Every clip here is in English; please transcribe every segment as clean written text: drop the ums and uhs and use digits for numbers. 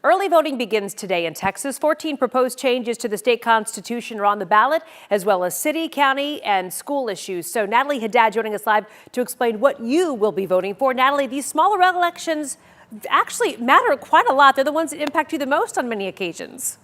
Early voting begins today in Texas. 14 proposed changes to the state constitution are on the ballot, as well as city, county, and school issues. So Natalie Haddad joining us live to explain what you will be voting for. Natalie, these smaller elections actually matter quite a lot. They're the ones that impact you the most on many occasions.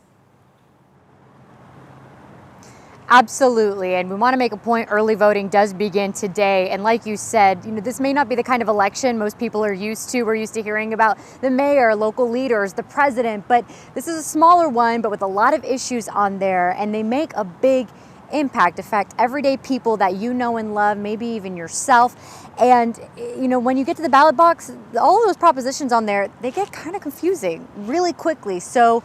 Absolutely, and we want to make a point, early voting does begin today, and like you said, this may not be the kind of election most people are used to. We're used to hearing about the mayor, local leaders, the president, but this is a smaller one, but with a lot of issues on there, and they make a big impact, affect everyday people that you know and love, maybe even yourself. And when you get to the ballot box, all of those propositions on there, they get kind of confusing really quickly. So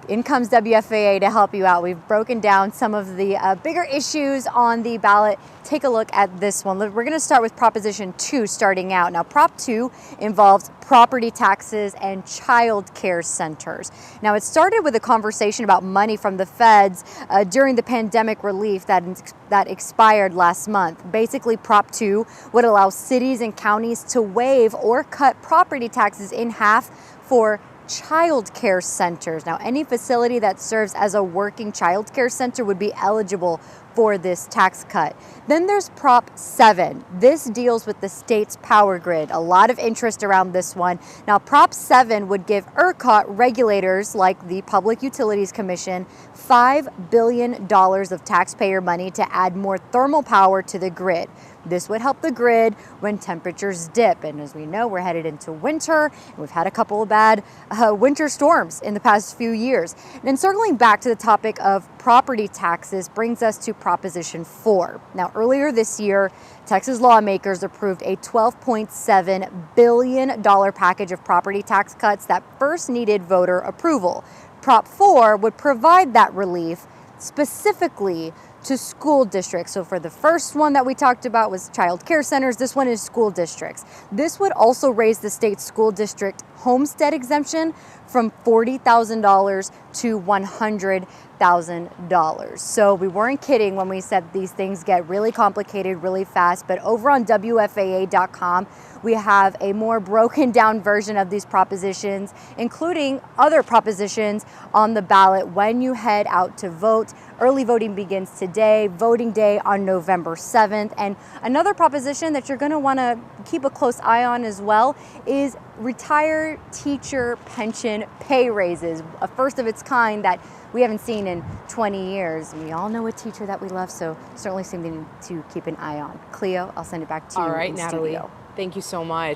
in comes WFAA to help you out. We've broken down some of the bigger issues on the ballot. Take a look at this one. We're going to start with Proposition 2 starting out. Now, Prop 2 involves property taxes and child care centers. Now, it started with a conversation about money from the feds during the pandemic relief that expired last month. Basically, Prop 2 would allow cities and counties to waive or cut property taxes in half for child care centers. Now, any facility that serves as a working child care center would be eligible for this tax cut. Then there's Prop 7. This deals with the state's power grid. A lot of interest around this one. Now, Prop 7 would give ERCOT regulators like the Public Utilities Commission $5 billion of taxpayer money to add more thermal power to the grid. This would help the grid when temperatures dip. And as we know, we're headed into winter, and we've had a couple of bad winter storms in the past few years. And circling back to the topic of property taxes brings us to Proposition 4. Now, earlier this year, Texas lawmakers approved a $12.7 billion package of property tax cuts that first needed voter approval. Prop 4 would provide that relief specifically to school districts. So for the first one that we talked about was child care centers, this one is school districts. This would also raise the state school district homestead exemption from $40,000 to $100,000. So we weren't kidding when we said these things get really complicated really fast, but over on WFAA.com, we have a more broken down version of these propositions, including other propositions on the ballot when you head out to vote. Early voting begins today, voting day on November 7th. And another proposition that you're going to want to keep a close eye on as well is retired teacher pension pay raises, a first of its kind that we haven't seen in 20 years. We all know a teacher that we love, so certainly something to keep an eye on. Cleo, I'll send it back to you. All right, in Natalie, studio. thank you so much.